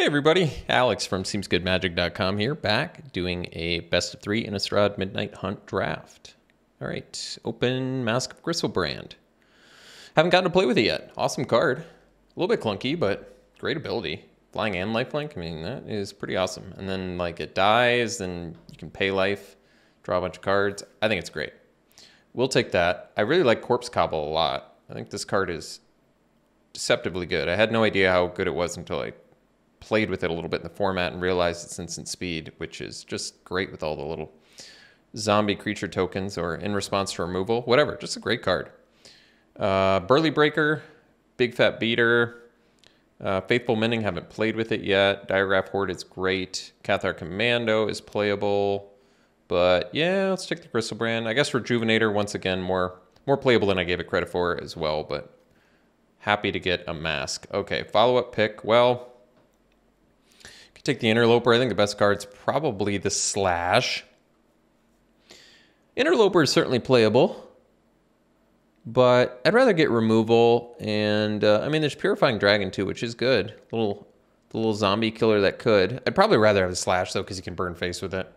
everybody, Alex from SeemsGoodMagic.com here, back doing a best of 3 Innistrad Midnight Hunt draft. All right, open Mask of Griselbrand. Haven't gotten to play with it yet. Awesome card. A little bit clunky, but great ability. Flying and lifelink, I mean, that is pretty awesome. And then like it dies, then you can pay life, draw a bunch of cards. I think it's great. We'll take that. I really like Corpse Cobble a lot. I think this card is deceptively good. I had no idea how good it was until I played with it a little bit in the format and realized it's instant speed, which is just great with all the little zombie creature tokens or in response to removal, whatever. Just a great card. Burly Breaker, Big Fat Beater, Faithful Mending, haven't played with it yet. Diagraph Horde is great. Cathar Commando is playable. But yeah, let's take the Griselbrand. I guess Rejuvenator, once again, more playable than I gave it credit for as well, but happy to get a mask. Okay, follow-up pick. Well, could take the Interloper. I think the best card's probably the Slash. Interloper is certainly playable, but I'd rather get removal. And I mean, there's Purifying Dragon too, which is good. The little zombie killer that could. I'd probably rather have the Slash though, because you can burn face with it.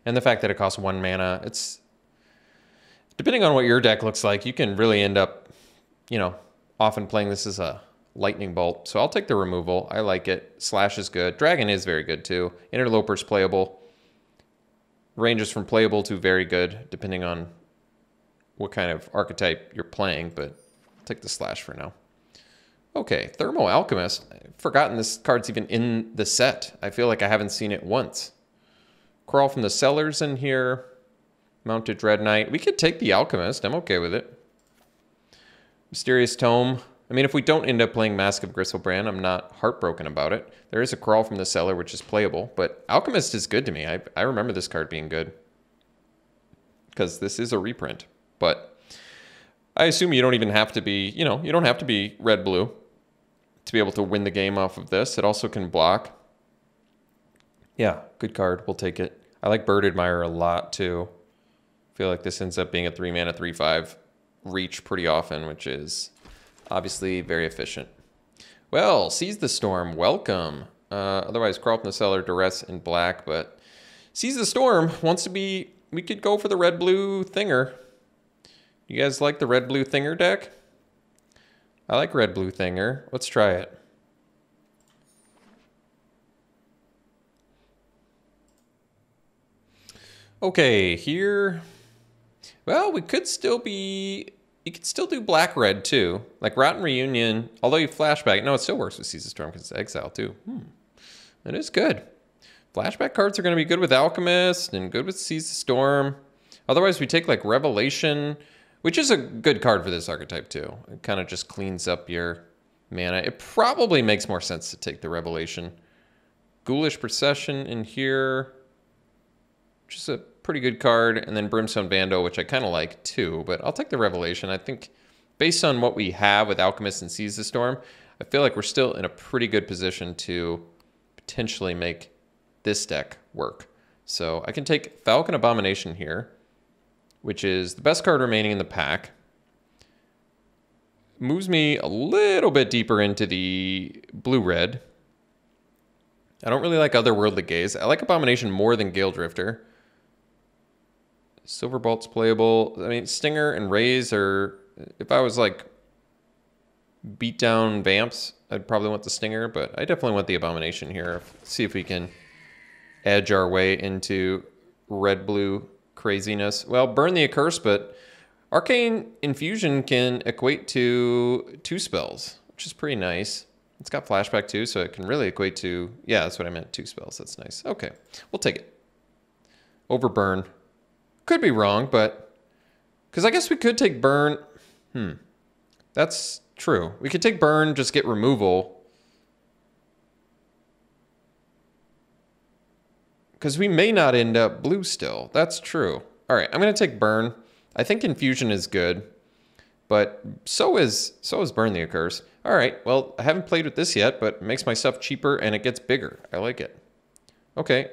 And the fact that it costs 1 mana, it's depending on what your deck looks like, you can really end up, you know, often playing this as a lightning bolt. So I'll take the removal. I like it. Slash is good. Dragon is very good too. Interloper's playable. Ranges from playable to very good, depending on what kind of archetype you're playing, but I'll take the Slash for now. Okay, Thermo Alchemist. I've forgotten this card's even in the set. I feel like I haven't seen it once. Crawl from the Cellars in here. Mounted Dread Knight. We could take the Alchemist. I'm okay with it. Mysterious Tome. I mean, if we don't end up playing Mask of Griselbrand, I'm not heartbroken about it. There is a Crawl from the Cellar, which is playable, but Alchemist is good to me. I remember this card being good because this is a reprint, but I assume you don't even have to be, you know, you don't have to be red-blue to be able to win the game off of this. It also can block. Yeah, good card. We'll take it. I like Bird Admirer a lot, too. I feel like this ends up being a 3-mana, 3/5 reach pretty often, which is obviously very efficient. Well, Seize the Storm, welcome. Otherwise, Crawl from the Cellar, Duress, and Black, but Seize the Storm wants to be, we could go for the red-blue Thinger. You guys like the red-blue Thinger deck? I like red-blue Thinger. Let's try it. Okay, here, well, we could still be, you could still do black-red too. Like Rotten Reunion, although you flashback, no, it still works with Seize the Storm because it's exile too. It is good. Flashback cards are going to be good with Alchemist and good with Seize the Storm. Otherwise, we take like Revelation, which is a good card for this archetype too. It kind of just cleans up your mana. It probably makes more sense to take the Revelation. Ghoulish Procession in here, which is a pretty good card, and then Brimstone Vandal, which I kind of like too, but I'll take the Revelation. I think based on what we have with Alchemist and Seize the Storm, I feel like we're still in a pretty good position to potentially make this deck work. So I can take Falcon Abomination here, which is the best card remaining in the pack. Moves me a little bit deeper into the blue-red. I don't really like Otherworldly Gaze. I like Abomination more than Gale Drifter. Silverbolt's playable. I mean, Stinger and Raze are, if I was like beat down Vamps, I'd probably want the Stinger, but I definitely want the Abomination here. See if we can edge our way into red-blue craziness. Well, burn the Accurse, but Arcane Infusion can equate to 2 spells, which is pretty nice. It's got flashback too, so it can really equate to, yeah, that's what I meant, 2 spells. That's nice. Okay, we'll take it. Overburn. Could be wrong, but because I guess we could take burn. That's true. We could take burn, just get removal. Because we may not end up blue still. That's true. All right, I'm going to take burn. I think Infusion is good, but so is Burn the Accurse. All right, well, I haven't played with this yet, but it makes my stuff cheaper and it gets bigger. I like it. Okay.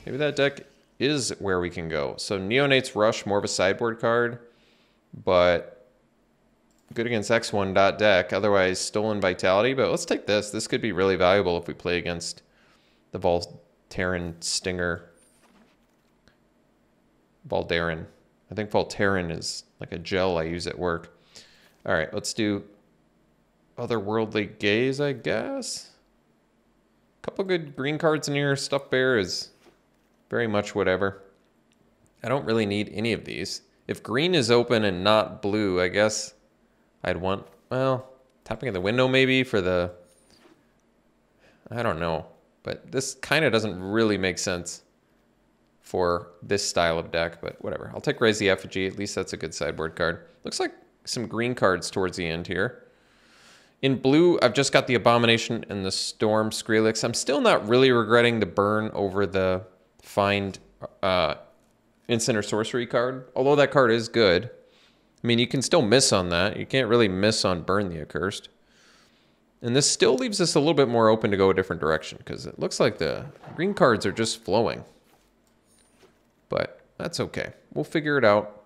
Maybe that deck is where we can go. So Neonate's Rush, more of a sideboard card, but Good against X1.deck, otherwise Stolen Vitality, but let's take this. This could be really valuable if we play against the Voltaren Stinger. Voltaren. I think Voltaren is like a gel I use at work. All right, let's do Otherworldly Gaze, I guess. Couple good green cards in here. Stuffed Bear is very much whatever. I don't really need any of these. If green is open and not blue, I guess I'd want, well, tapping at the window maybe for the, I don't know. But this kind of doesn't really make sense for this style of deck, but whatever. I'll take Raise the Effigy. At least that's a good sideboard card. Looks like some green cards towards the end here. In blue, I've just got the Abomination and the Storm Skrillex. I'm still not really regretting the burn over the Find Instant or Sorcery card, although that card is good. I mean, you can still miss on that. You can't really miss on Burn the Accursed. And this still leaves us a little bit more open to go a different direction, because it looks like the green cards are just flowing. But that's okay. We'll figure it out.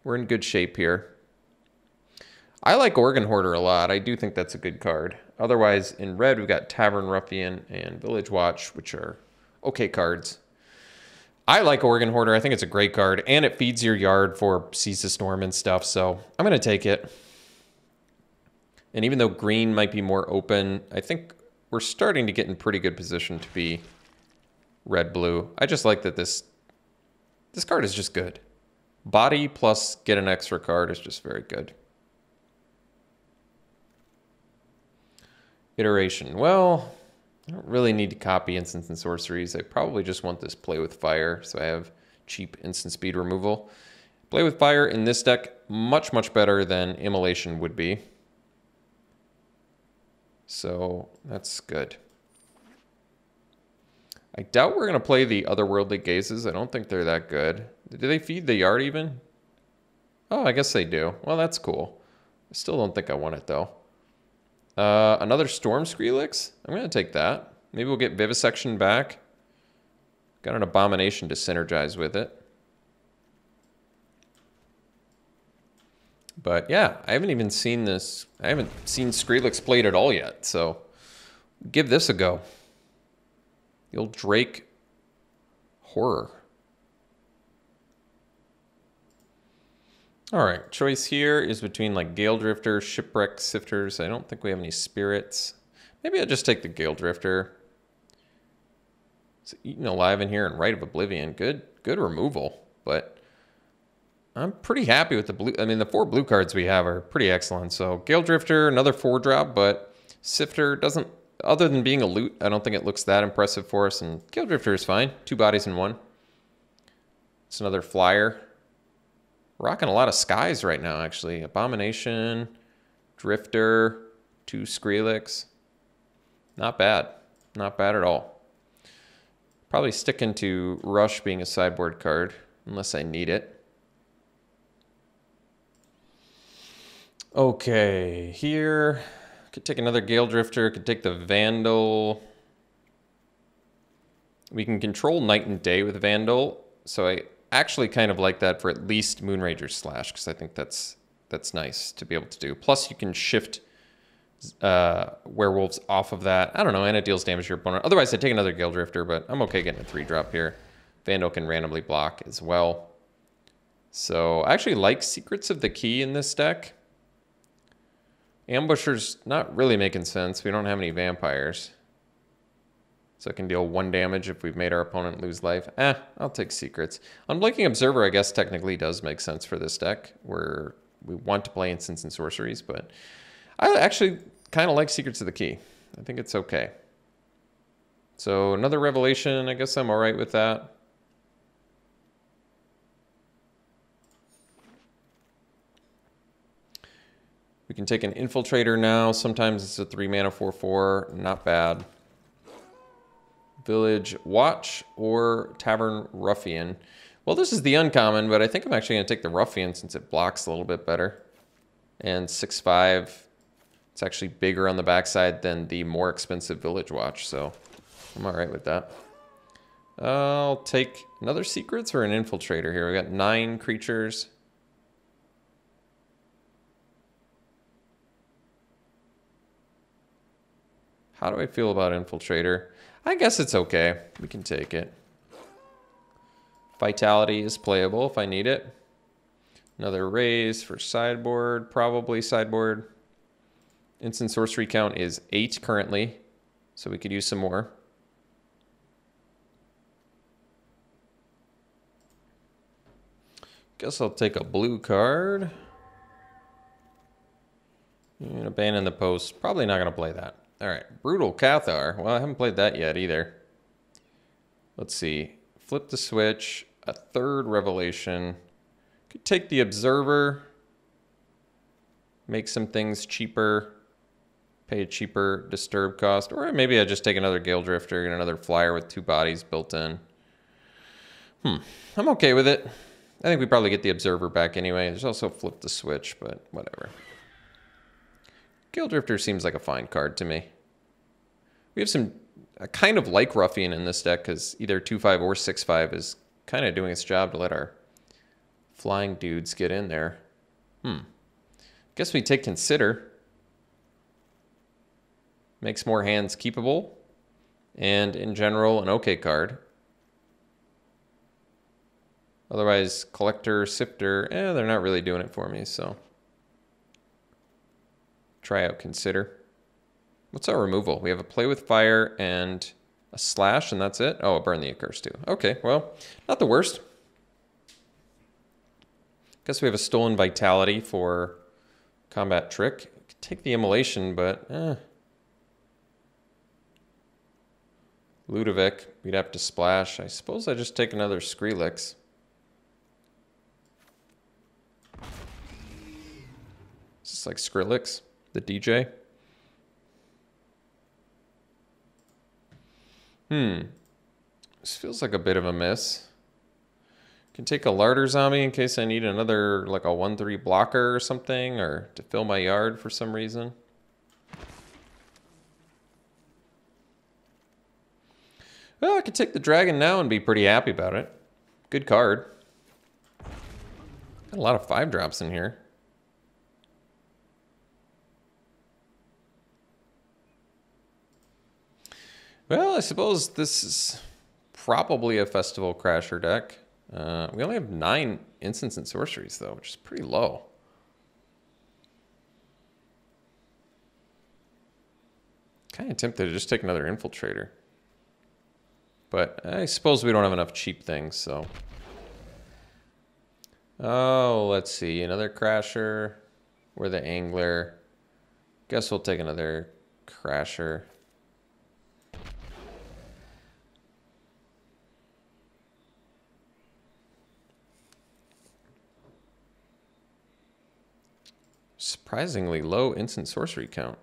We're in good shape here. I like Organ Hoarder a lot. I do think that's a good card. Otherwise, in red, we've got Tavern Ruffian and Village Watch, which are okay cards. I like Organ Hoarder. I think it's a great card, and it feeds your yard for Seize the Storm and stuff, so I'm going to take it. And even though green might be more open, I think we're starting to get in pretty good position to be red-blue. I just like that this card is just good. Body plus get an extra card is just very good. Iteration. Well, I don't really need to copy instants and sorceries. I probably just want this Play with Fire, so I have cheap instant speed removal. Play with Fire in this deck, much, much better than Immolation would be. So that's good. I doubt we're going to play the Otherworldly Gazes. I don't think they're that good. Do they feed the yard even? Oh, I guess they do. Well, that's cool. I still don't think I want it, though. Another Storm Skrillex? I'm going to take that. Maybe we'll get Vivisection back. Got an Abomination to synergize with it. But yeah, I haven't even seen this. I haven't seen Skrillex played at all yet, so give this a go. The old Drake Horror. All right, choice here is between like Gale Drifter, Shipwreck Sifters. I don't think we have any spirits. Maybe I'll just take the Gale Drifter. It's Eaten Alive in here and Rite of Oblivion. Good removal, but I'm pretty happy with the blue. I mean, the 4 blue cards we have are pretty excellent. So Gale Drifter, another 4-drop, but Sifter doesn't, other than being a loot, I don't think it looks that impressive for us. And Gale Drifter is fine. 2 bodies in 1. It's another flyer. Rocking a lot of skies right now, actually. Abomination, Drifter, 2 Skrillex. Not bad. Not bad at all. Probably sticking to Rush being a sideboard card, unless I need it. Okay, here. Could take another Gale Drifter, could take the Vandal. We can control Night and Day with Vandal, so I actually kind of like that for at least Moonrager's Slash, because I think that's nice to be able to do. Plus, you can shift Werewolves off of that. I don't know, and it deals damage to your opponent. Otherwise, I'd take another Gale Drifter, but I'm okay getting a 3-drop here. Vandal can randomly block as well. So I actually like Secrets of the Key in this deck. Ambusher's not really making sense. We don't have any vampires. So it can deal 1 damage if we've made our opponent lose life. I'll take Secrets. Unblinking Observer, I guess, technically does make sense for this deck, where we want to play instants and sorceries, but I actually kind of like Secrets of the Key. I think it's okay. So another Revelation, I guess I'm all right with that. We can take an Infiltrator now. Sometimes it's a 3-mana 4/4. Not bad. Village Watch or Tavern Ruffian. Well, this is the uncommon, but I think I'm actually going to take the Ruffian since it blocks a little bit better. And 6/5, it's actually bigger on the backside than the more expensive Village Watch, so I'm all right with that. I'll take another Secrets or an Infiltrator here. We got 9 creatures. How do I feel about Infiltrator? I guess it's okay. We can take it. Vitality is playable if I need it. Another raise for sideboard. Probably sideboard. Instant sorcery count is 8 currently, so we could use some more. Guess I'll take a blue card. And abandon the post. Probably not going to play that. All right, Brutal Cathar. Well, I haven't played that yet either. Let's see. Flip the switch. A third Revelation. Could take the Observer. Make some things cheaper. Pay a cheaper disturb cost. Or maybe I just take another Gale Drifter and another flyer with 2 bodies built in. I'm okay with it. I think we probably get the Observer back anyway. There's also Flip the Switch, but whatever. Gale Drifter seems like a fine card to me. We have some... I kind of like Ruffian in this deck because either 2/5 or 6/5 is kind of doing its job to let our flying dudes get in there. Guess we take Consider. Makes more hands keepable. And in general, an okay card. Otherwise, Collector, Sifter, they're not really doing it for me, so... Try out Consider. What's our removal? We have a Play with Fire and a Slash, and that's it? Oh, a Burn the Accursed too. Okay, well, not the worst. Guess we have a Stolen Vitality for Combat Trick. Could take the Immolation, but Ludovic, we'd have to splash. I suppose I just take another Skrillex. Is this like Skrillex? The DJ? This feels like a bit of a miss. Can take a Larder Zombie in case I need another, like a 1/3 blocker or something, or to fill my yard for some reason. Well, I could take the Dragon now and be pretty happy about it. Good card. Got a lot of 5-drops in here. Well, I suppose this is probably a Festival Crasher deck. We only have 9 instants and sorceries, though, which is pretty low. Kind of tempted to just take another Infiltrator. But I suppose we don't have enough cheap things, so... Oh, let's see. Another Crasher. We're the Angler. Guess we'll take another Crasher. Surprisingly low instant sorcery count.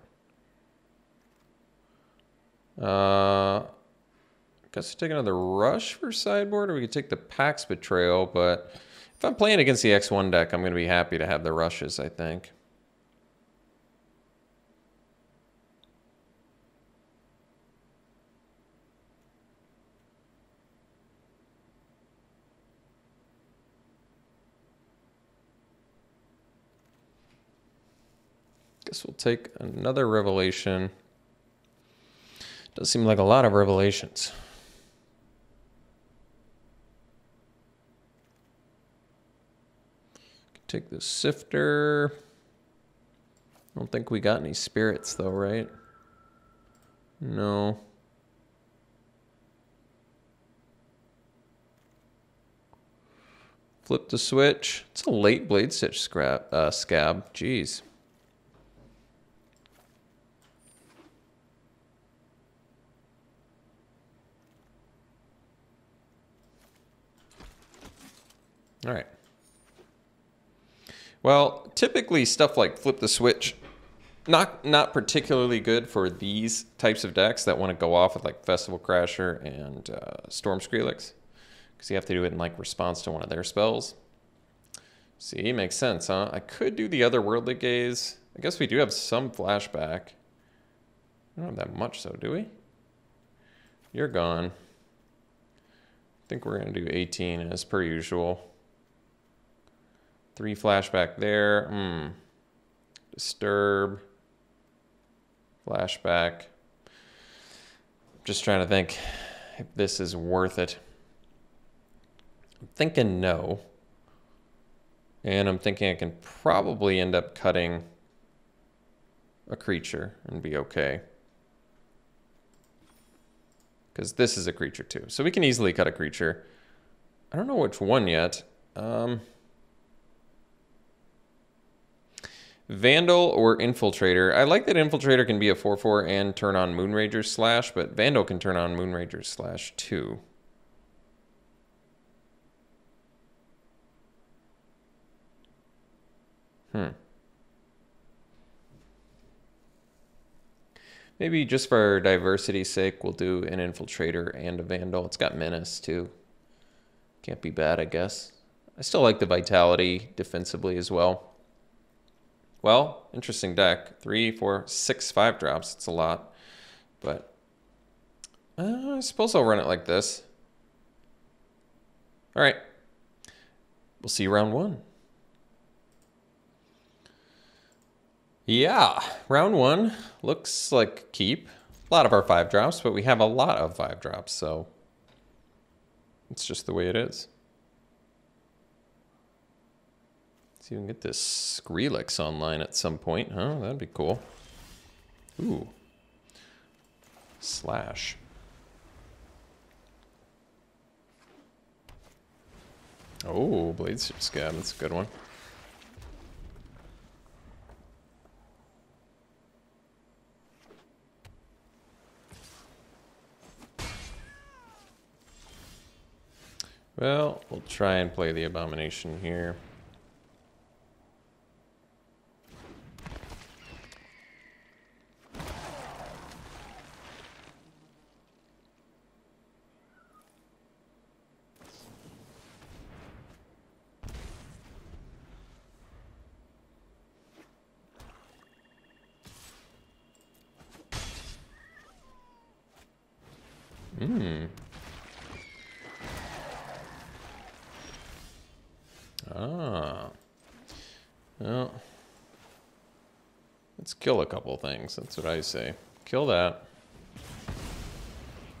Guess we take another Rush for sideboard, or we could take the Pax Betrayal, but if I'm playing against the X1 deck, I'm going to be happy to have the Rushes, I think. Guess we'll take another Revelation. Does seem like a lot of Revelations. Take the Sifter. I don't think we got any spirits though, right? No. Flip the switch. It's a late Blade Stitch scab. Jeez. All right. Well, typically stuff like Flip the Switch, not particularly good for these types of decks that want to go off with like Festival Crasher and Storm Skrillex, because you have to do it in like response to one of their spells. See, makes sense, huh? I could do the Otherworldly Gaze. I guess we do have some flashback. We don't have that much, though, do we? You're gone. I think we're going to do 18 as per usual. 3 flashback there. Disturb. Flashback. Just trying to think if this is worth it. I'm thinking no. And I'm thinking I can probably end up cutting a creature and be okay. Because this is a creature too. So we can easily cut a creature. I don't know which one yet. Vandal or Infiltrator. I like that Infiltrator can be a 4/4 and turn on Moonrager's Slash, but Vandal can turn on Moonrager's Slash too. Maybe just for diversity's sake, we'll do an Infiltrator and a Vandal. It's got Menace too. Can't be bad, I guess. I still like the Vitality defensively as well. Well, interesting deck. 3, 4, 6 5-drops. It's a lot. But I suppose I'll run it like this. All right. We'll see you round 1. Yeah, round 1 looks like keep. A lot of our 5-drops, but we have a lot of 5-drops, so it's just the way it is. See if we can get this Skrillex online at some point, huh? That'd be cool. Ooh. Slash. Oh, Bladeship Scab, that's a good one. Well, we'll try and play the Abomination here. Well, let's kill a couple things. That's what I say. Kill that.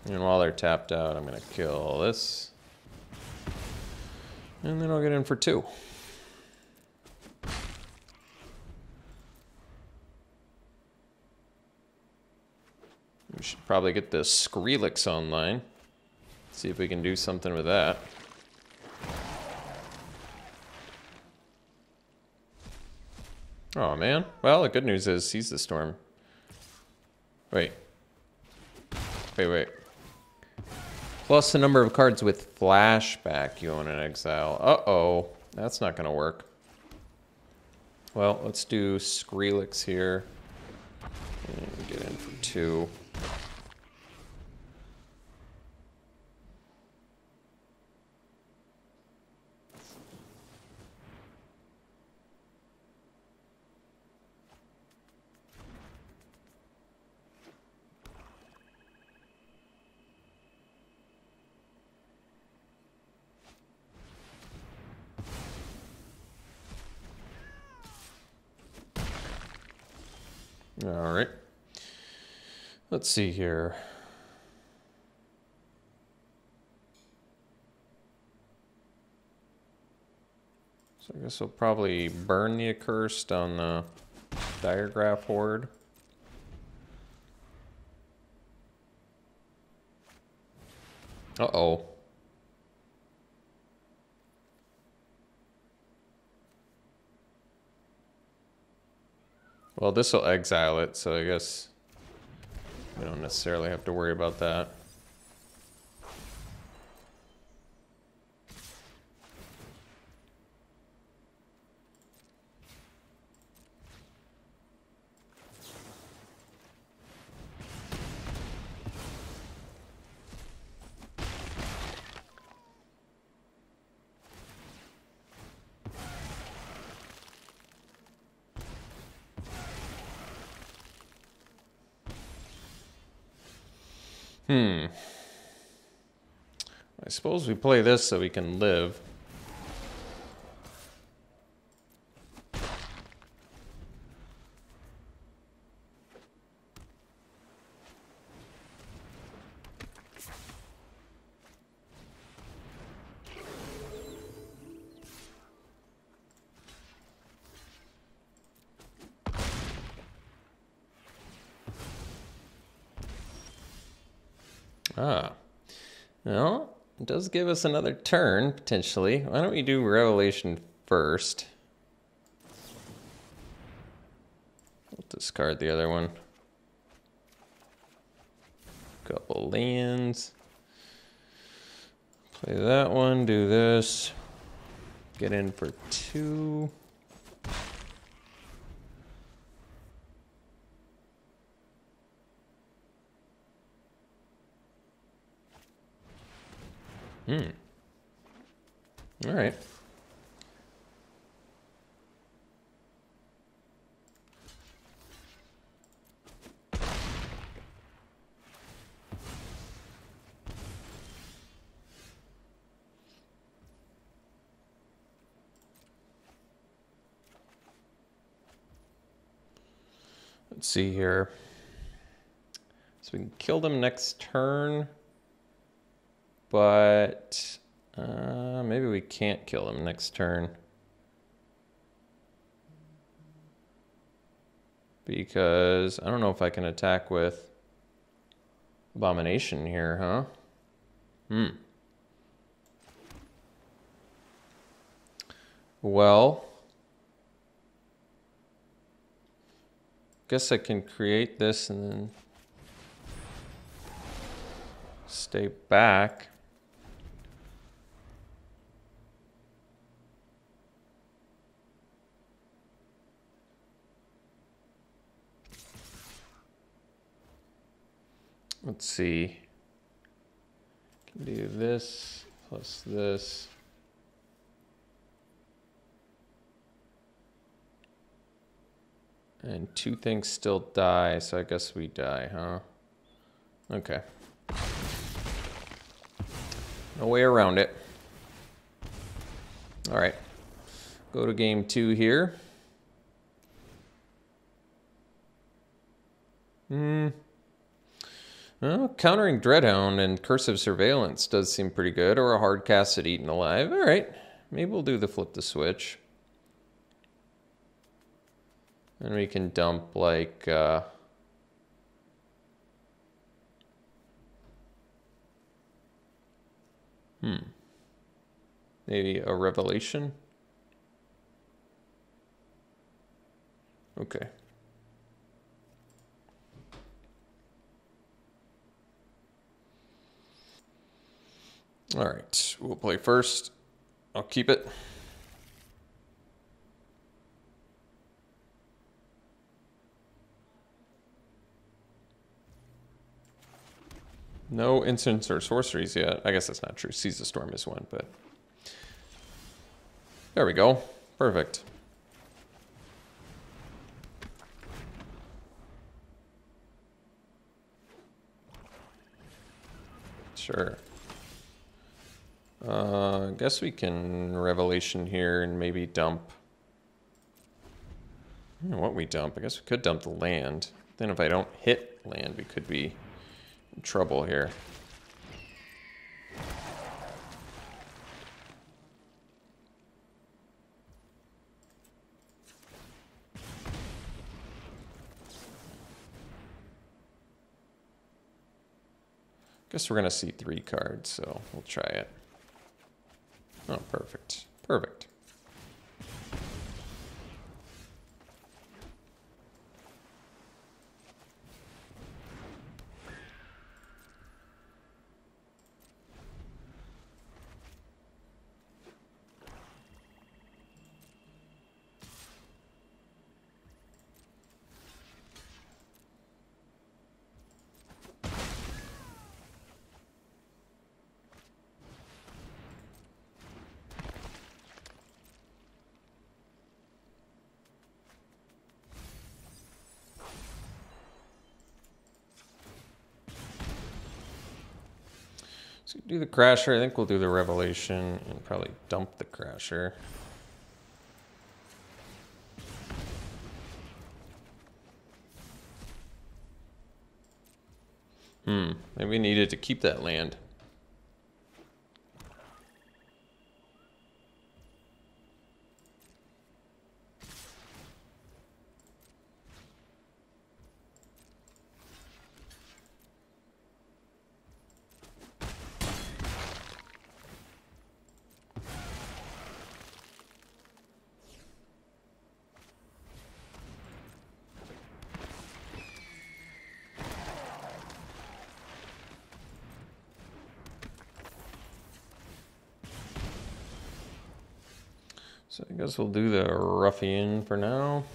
And while they're tapped out, I'm going to kill this. And then I'll get in for 2. We should probably get the Skrillex online. See if we can do something with that. Oh man. Well, the good news is Seize the Storm. Wait. Plus the number of cards with flashback you own in exile. Uh-oh. That's not gonna work. Well, let's do Skrillex here. And get in for 2. All right. Let's see here. So I guess we'll probably burn the Accursed on the Diregraph Horde. Uh-oh. Well, this will exile it, so I guess we don't necessarily have to worry about that. I suppose we play this so we can live. Ah. Well, it does give us another turn, potentially. Why don't we do Revelation first? We'll discard the other one. Couple lands. Play that one, do this. Get in for 2. All right. Let's see here. So we can kill them next turn, but maybe we can't kill them next turn. Because I don't know if I can attack with Abomination here, huh? Well, guess I can create this and then stay back. Let's see. Can do this plus this. And 2 things still die, so I guess we die, huh? Okay. No way around it. All right. Go to game 2 here. Well, countering Dreadhound and Cursive Surveillance does seem pretty good, or a hard cast at Eaten Alive. All right. Maybe we'll do the flip the switch. And we can dump like maybe a Revelation. Okay. All right, we'll play first. I'll keep it. No instants or sorceries yet. I guess that's not true. Seize the Storm is one, but there we go. Perfect. Sure. I guess we can Revelation here and maybe dump. I don't know what we dump. I guess we could dump the land. Then if I don't hit land, we could be in trouble here. Guess we're gonna see 3 cards, so we'll try it. Oh, perfect. Perfect. So do the Crasher. I think we'll do the Revelation and probably dump the Crasher. Maybe we needed to keep that land. So I guess we'll do the Ruffian for now.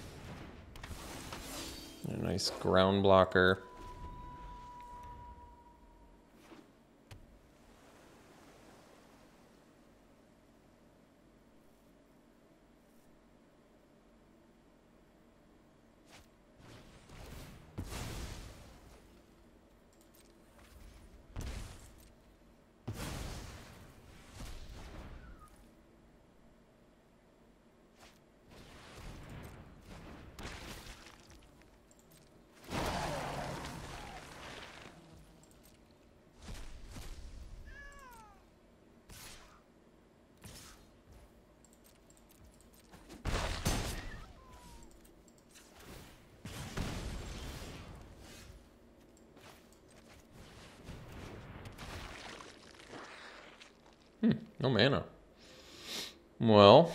A nice ground blocker. No mana. Well,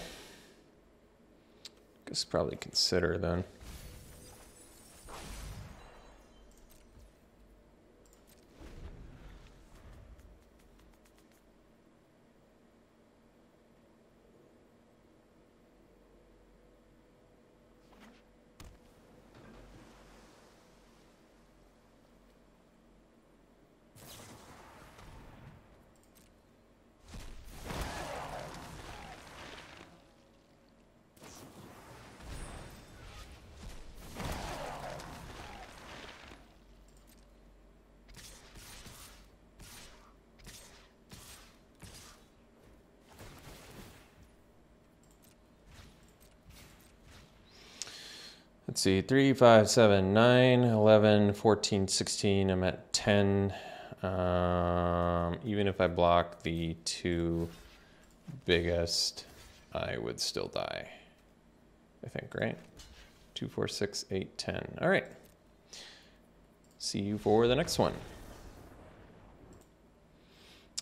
guess probably consider then. Let's see, 3, 5, 7, 9, 11, 14, 16. I'm at 10. Even if I block the 2 biggest, I would still die. I think, right? 2, 4, 6, 8, 10. All right. See you for the next one.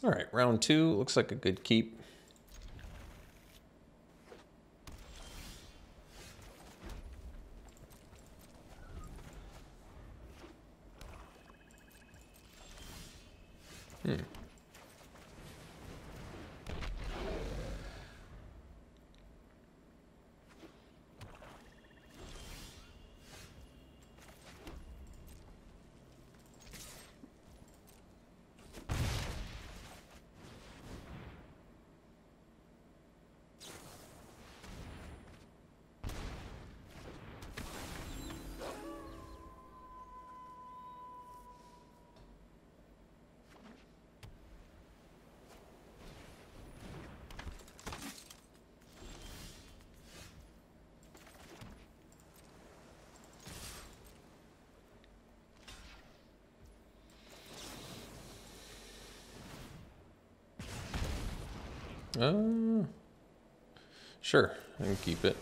All right, round 2 looks like a good keep. Sure, I can keep it.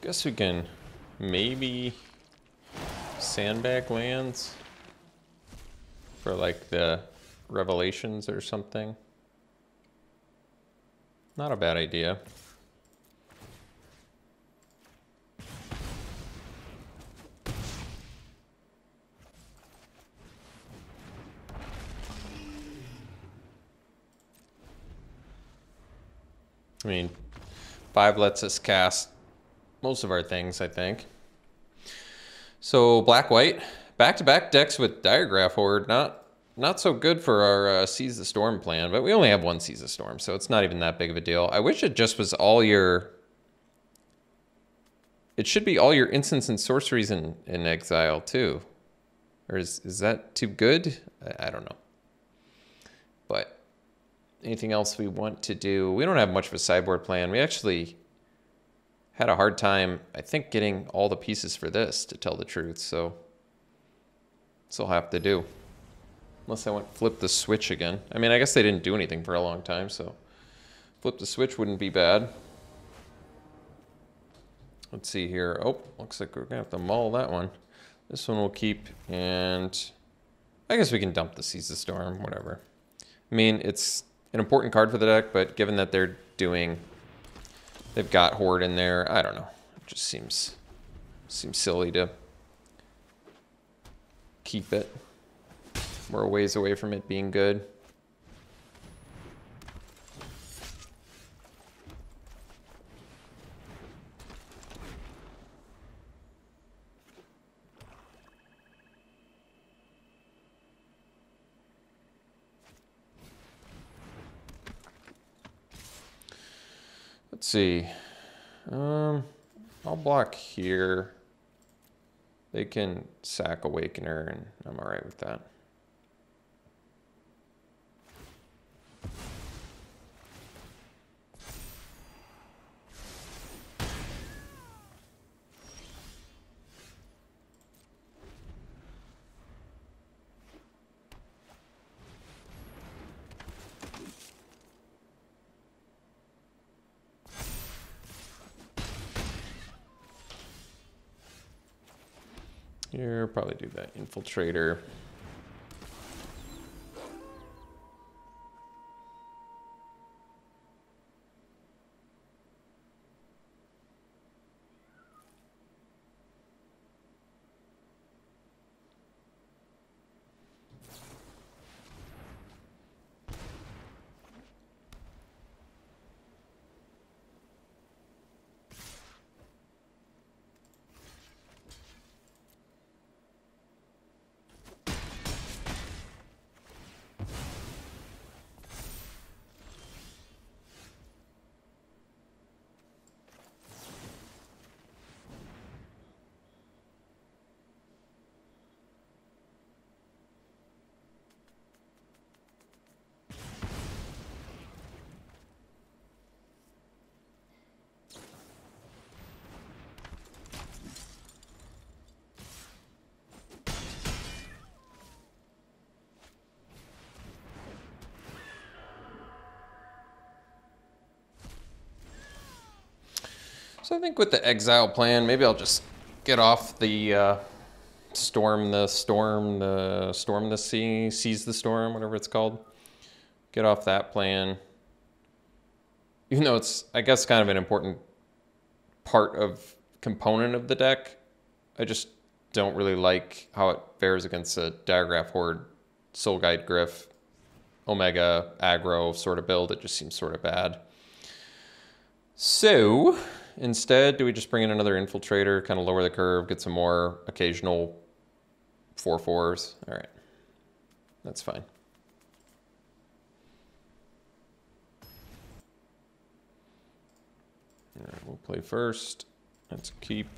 Guess we can maybe sandbag lands for like the Revelations or something. Not a bad idea. I mean, 5 lets us cast most of our things, I think. So black-white, back-to-back decks with Diregraph Horde. Not so good for our Seize the Storm plan, but we only have 1 Seize the Storm, so it's not even that big of a deal. I wish it just was all your... It should be all your instants and sorceries in exile, too. Or is that too good? I don't know. But anything else we want to do? We don't have much of a sideboard plan. We actually had a hard time, I think, getting all the pieces for this, to tell the truth, so this will have to do. Unless I went flip the switch again. I mean, I guess they didn't do anything for a long time, so flip the switch wouldn't be bad. Let's see here. Oh, looks like we're gonna have to mull that one. This one we'll keep, and I guess we can dump the Seize the Storm, whatever. I mean, it's an important card for the deck, but given that they've got Horde in there, I don't know. It just seems silly to keep it. We're a ways away from it being good. Let's see. I'll block here. They can sack Awakener, and I'm all right with that. Here, probably do that Infiltrator. So I think with the exile plan, maybe I'll just get off the storm the sea, seize the storm, whatever it's called. Get off that plan. Even though it's, I guess, kind of an important component of the deck, I just don't really like how it fares against a Diagraph Horde, Soul Guide Gryph, Omega aggro sort of build. It just seems sort of bad. So instead, do we just bring in another Infiltrator, kind of lower the curve, get some more occasional 4/4s? All right, that's fine. All right, we'll play first. Let's keep.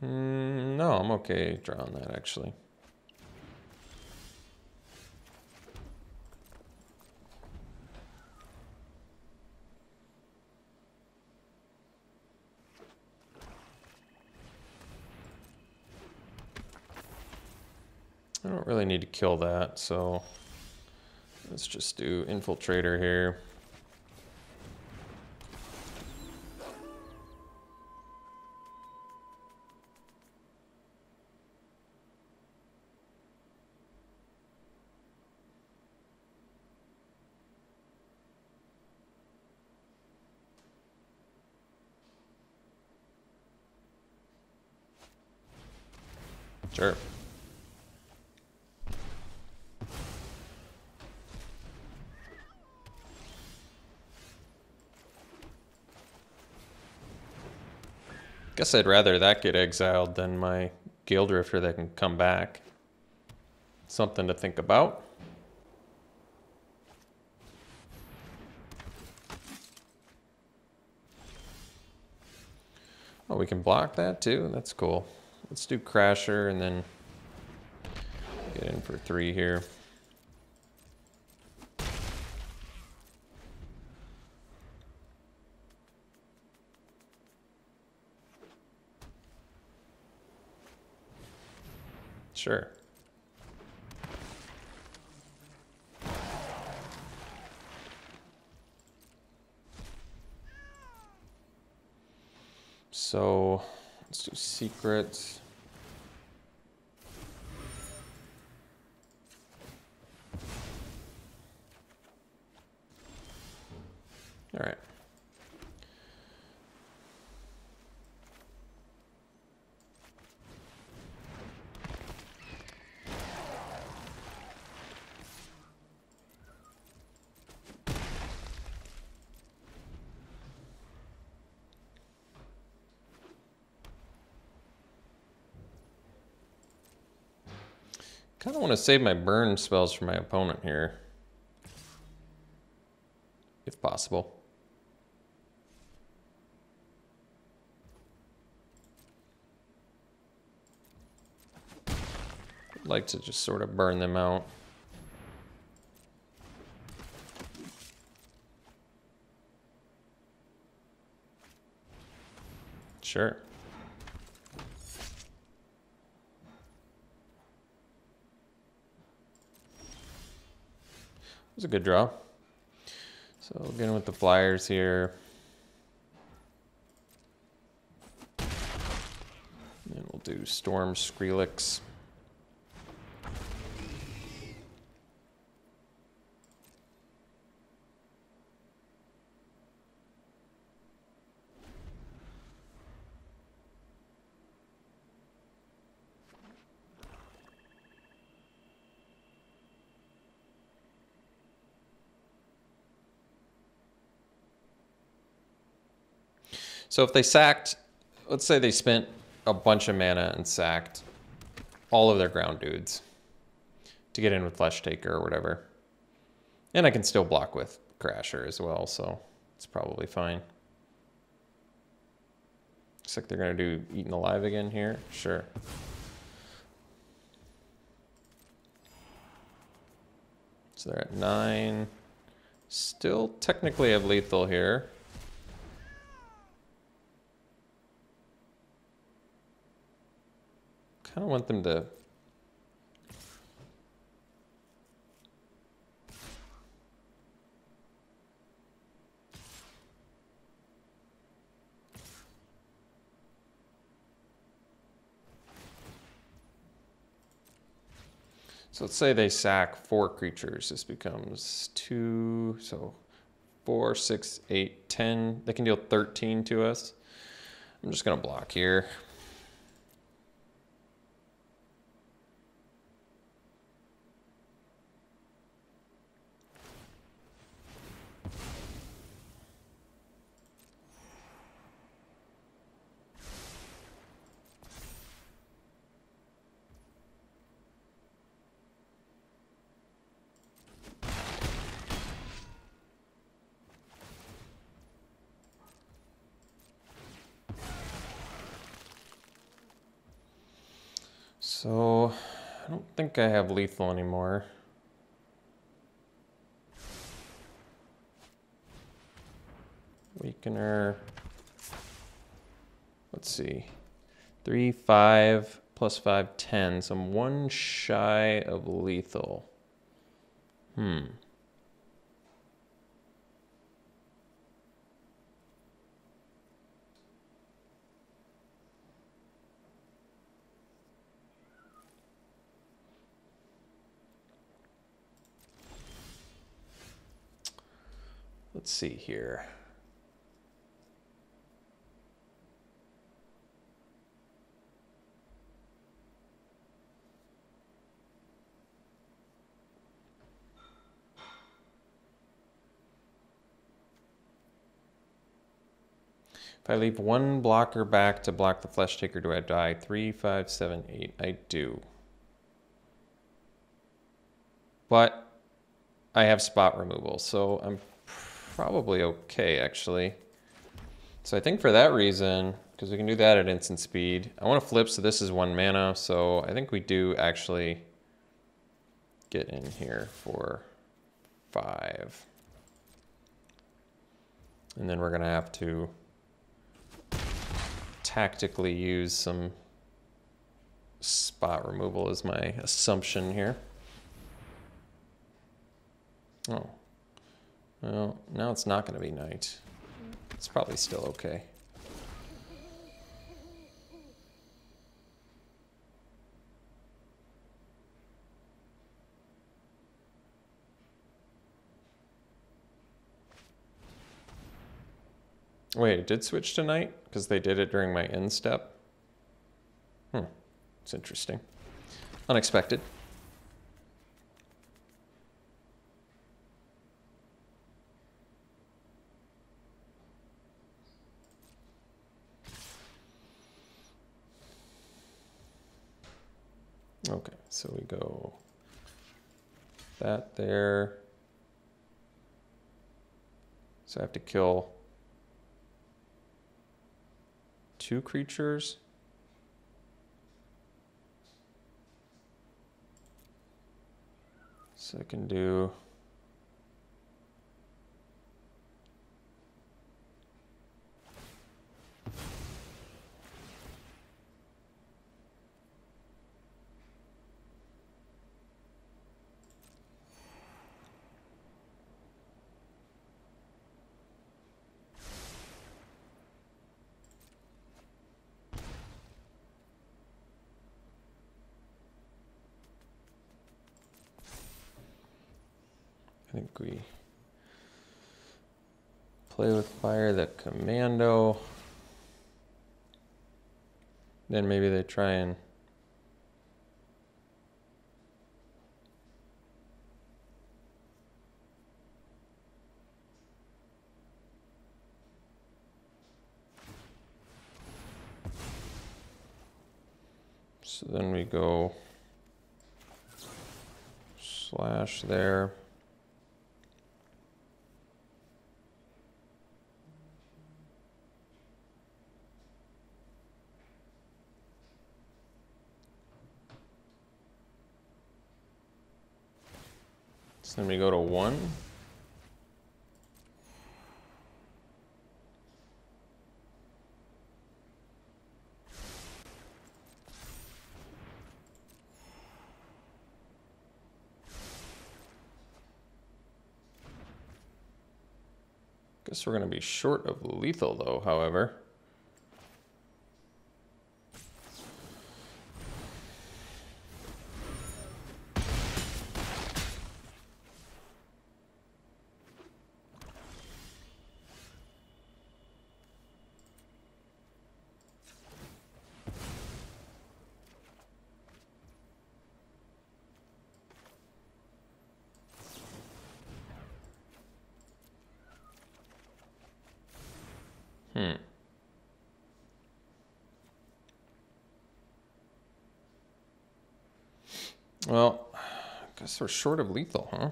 No, I'm okay drawing that, actually. I don't really need to kill that, so let's just do Infiltrator here. Sure. Guess I'd rather that get exiled than my Gale Drifter that can come back. Something to think about. Oh, we can block that too? That's cool. Let's do Crasher and then get in for 3 here. Sure. So let's do secrets. All right. Kind of want to save my burn spells for my opponent here, if possible. I'd like to just sort of burn them out. Sure. It was a good draw. So again with the flyers here. And we'll do Storm Skrillex. So if they sacked, let's say they spent a bunch of mana and sacked all of their ground dudes to get in with Flesh Taker or whatever. And I can still block with Crasher as well, so it's probably fine. Looks like they're gonna do Eaten Alive again here. Sure. So they're at 9. Still technically have lethal here. Kind of want them to so let's say they sack 4 creatures. This becomes 2, so 4, 6, 8, 10. They can deal 13 to us. I'm just gonna block here. So, I don't think I have lethal anymore. Weakener. Let's see. 3, 5, plus 5, 10. So I'm 1 shy of lethal. Let's see here. If I leave 1 blocker back to block the Flesh Taker, do I die? 3, 5, 7, 8. I do. But I have spot removal, so I'm probably okay, actually. So I think for that reason, because we can do that at instant speed, I want to flip, so this is 1 mana, so I think we do actually get in here for 5. And then we're going to have to tactically use some spot removal is my assumption here. Oh. Well, now it's not going to be night. It's probably still okay. Wait, it did switch to night? Because they did it during my end step? It's interesting. Unexpected. Okay, so we go that there. So I have to kill 2 creatures. So I can do I think we play with fire the commando. Then maybe they try and so then we go slash there. So then we go to 1. Guess we're going to be short of lethal though, however. Well, I guess we're short of lethal, huh?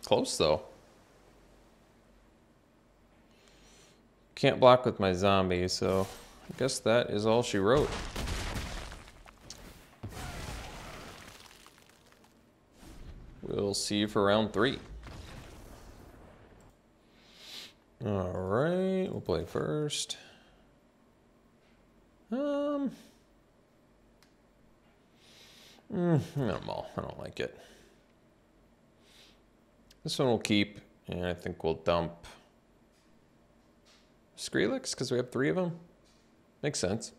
Close, though. Can't block with my zombie, so I guess that is all she wrote. We'll see you for round 3. All right, we'll play first. Minimal. I don't like it. This one we'll keep, and I think we'll dump Skrillex because we have 3 of them. Makes sense.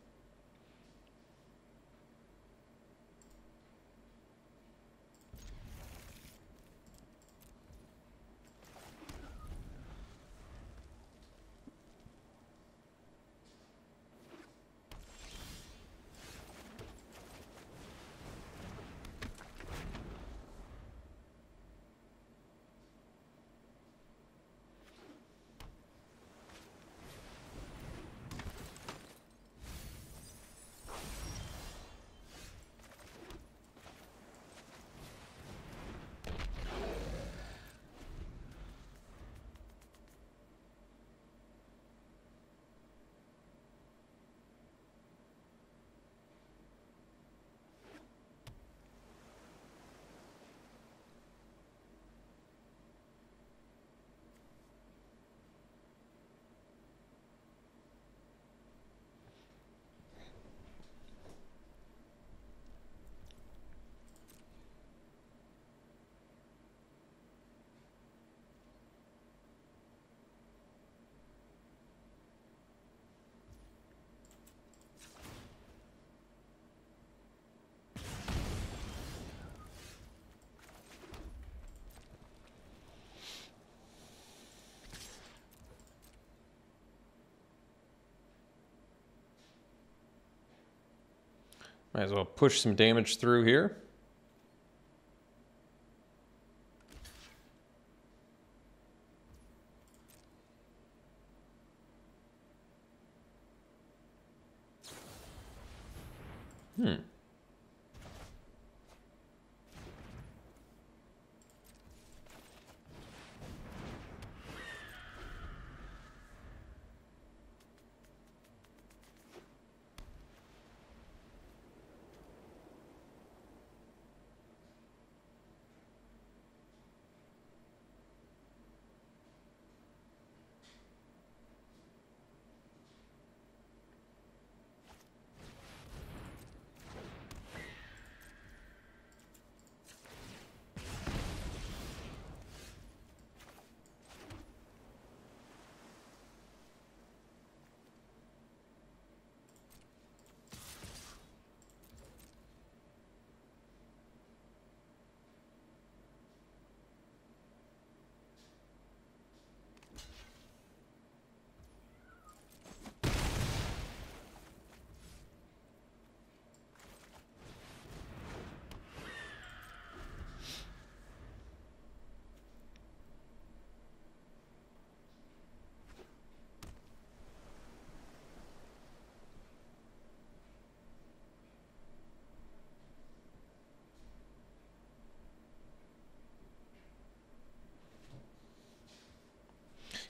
Might as well push some damage through here.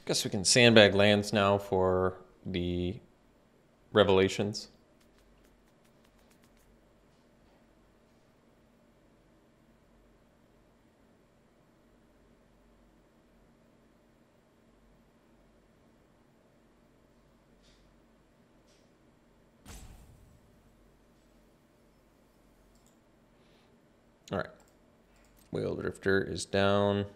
Guess we can sandbag lands now for the revelations. All right. Whale Drifter is down.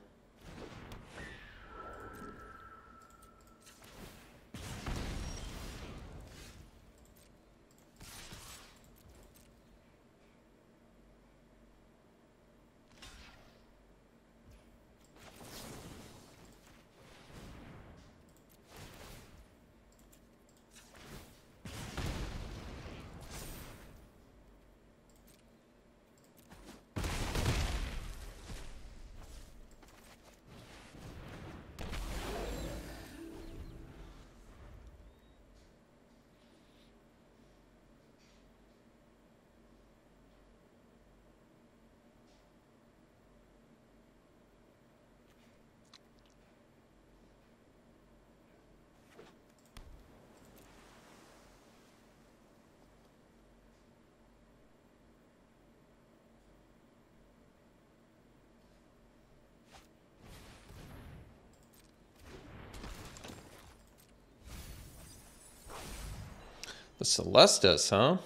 The Celestus, huh?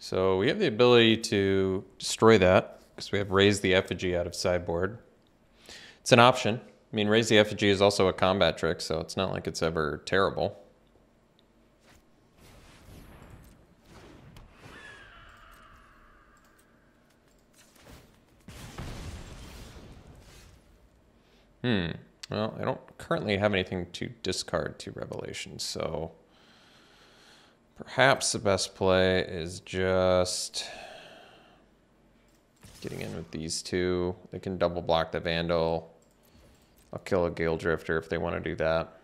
So we have the ability to destroy that because we have Raise the Effigy out of sideboard. It's an option. I mean, Raise the Effigy is also a combat trick, so it's not like it's ever terrible. Well, I don't currently have anything to discard to Revelations, so perhaps the best play is just getting in with these two. They can double block the Vandal. I'll kill a Gale Drifter if they want to do that.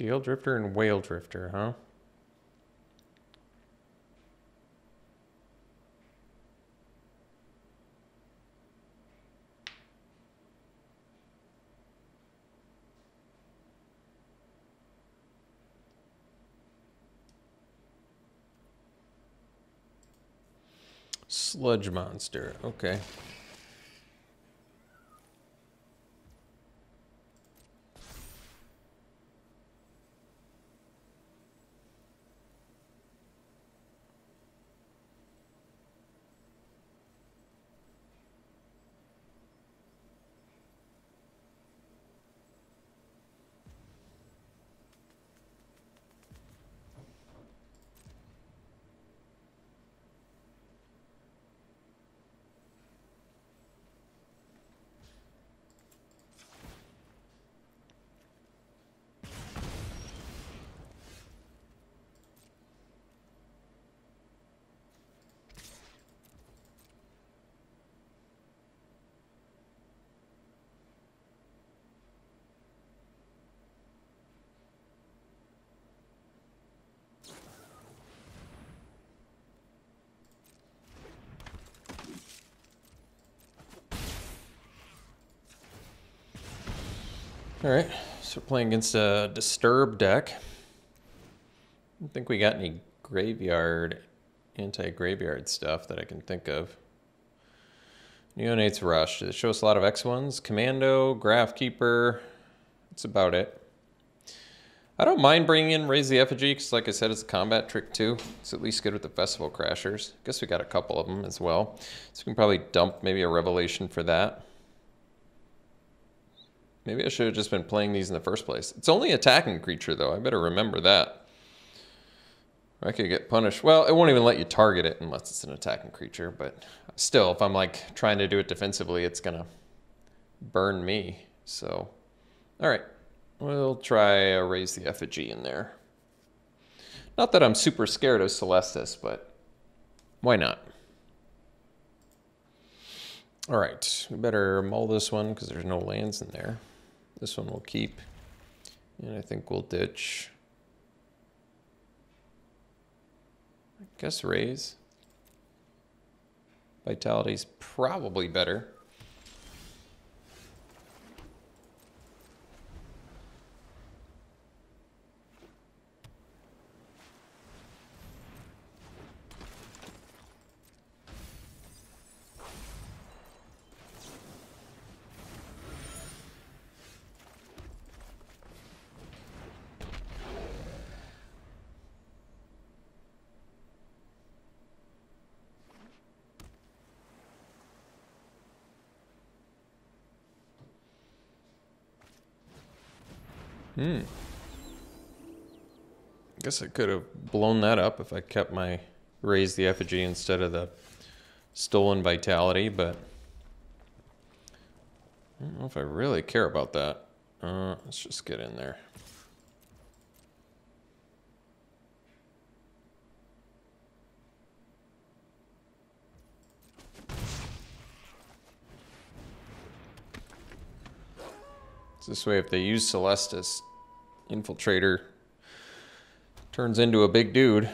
Gale Drifter and Whale Drifter, huh? Sludge Monster, okay. All right, so we're playing against a Disturb deck. I don't think we got any graveyard, anti-graveyard stuff that I can think of. Neonate's Rush. They show us a lot of X1s. Commando, Graphkeeper. That's about it. I don't mind bringing in Raise the Effigy, because like I said, it's a combat trick too. It's at least good with the Festival Crashers. I guess we got a couple of them as well. So we can probably dump maybe a Revelation for that. Maybe I should have just been playing these in the first place. It's only attacking creature though. I better remember that. I could get punished. Well, it won't even let you target it unless it's an attacking creature, but still, if I'm like trying to do it defensively, it's gonna burn me. So, all right, we'll try a Raise the Effigy in there. Not that I'm super scared of Celestis, but why not? All right, we better mull this one because there's no lands in there. This one we'll keep, and I think we'll ditch. I guess raise. Vitality's probably better. I guess I could have blown that up if I kept my Raise the Effigy instead of the Stolen Vitality, but I don't know if I really care about that. Let's just get in there. This way, if they use Celestis, Infiltrator turns into a big dude.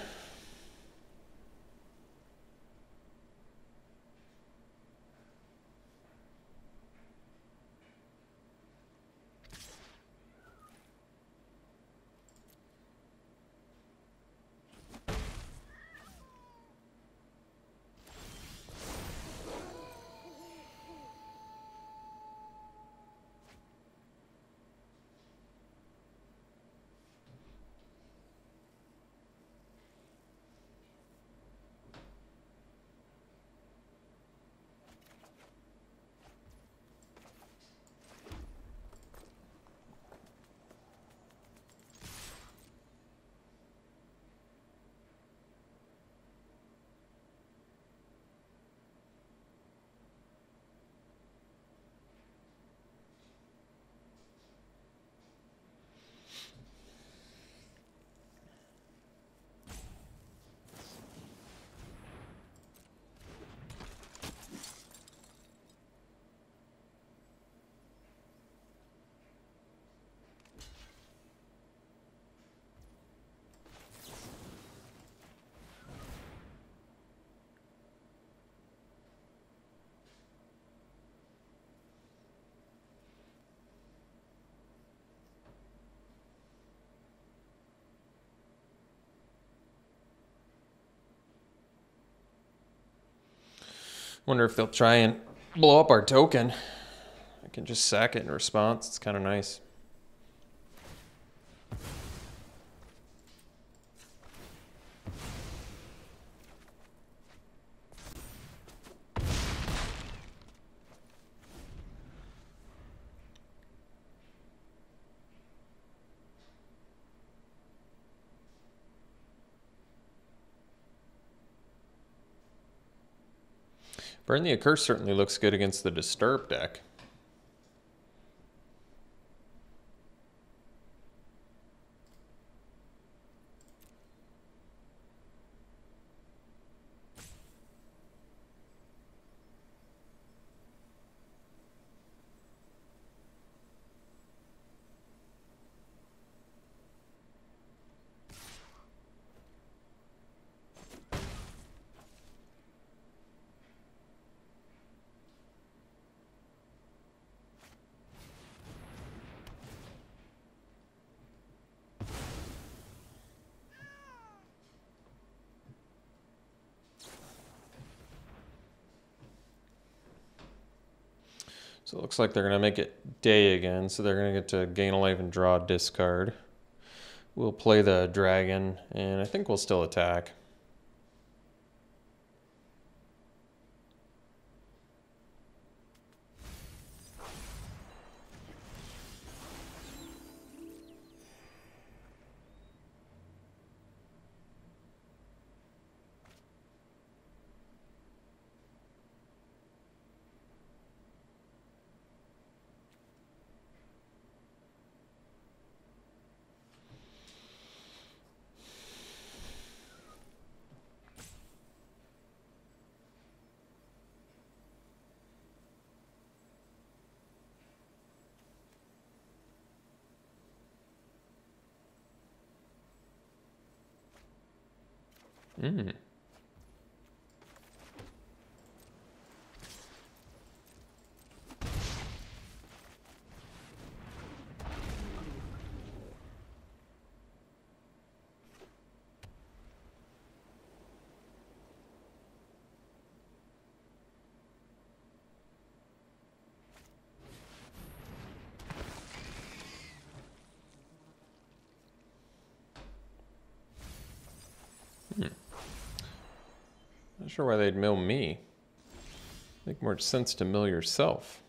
Wonder if they'll try and blow up our token. I can just sack it in response. It's kind of nice. Burn the Accursed certainly looks good against the Disturb deck. So it looks like they're going to make it day again, so they're going to get to gain a life and draw a discard. We'll play the dragon, and I think we'll still attack. Mm. Not sure why they'd mill me. Make more sense to mill yourself.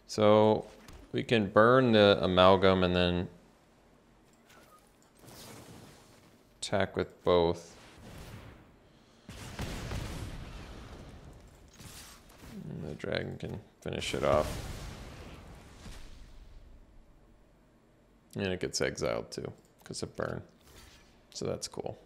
So we can burn the amalgam and then attack with both. And the dragon can finish it off. And it gets exiled too, because of burn. So that's cool.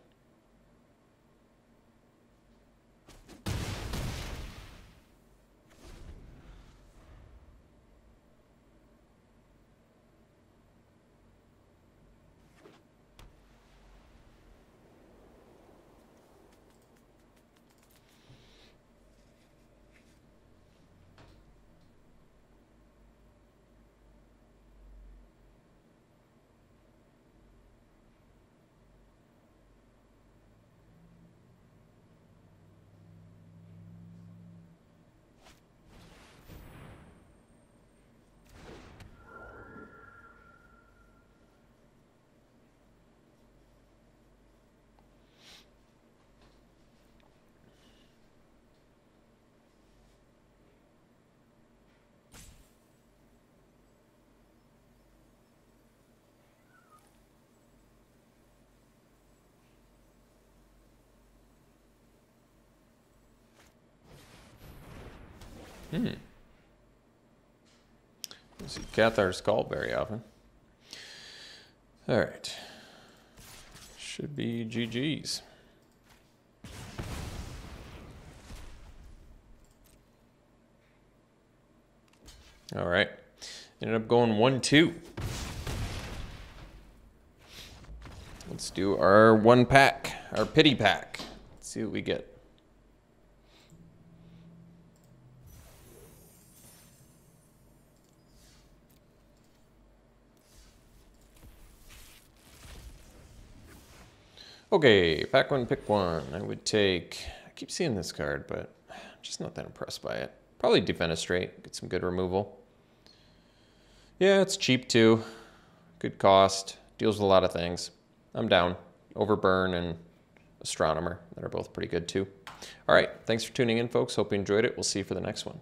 Don't see Cathar Skull very often. All right. Should be GG's. All right. Ended up going 1-2. Let's do our one pack, our pity pack. Let's see what we get. Okay, pack one, pick one. I would take, I keep seeing this card, but I'm just not that impressed by it. Probably Defenestrate, get some good removal. Yeah, it's cheap too. Good cost, deals with a lot of things. I'm down. Overburn and Astronomer that are both pretty good too. All right, thanks for tuning in, folks. Hope you enjoyed it. We'll see you for the next one.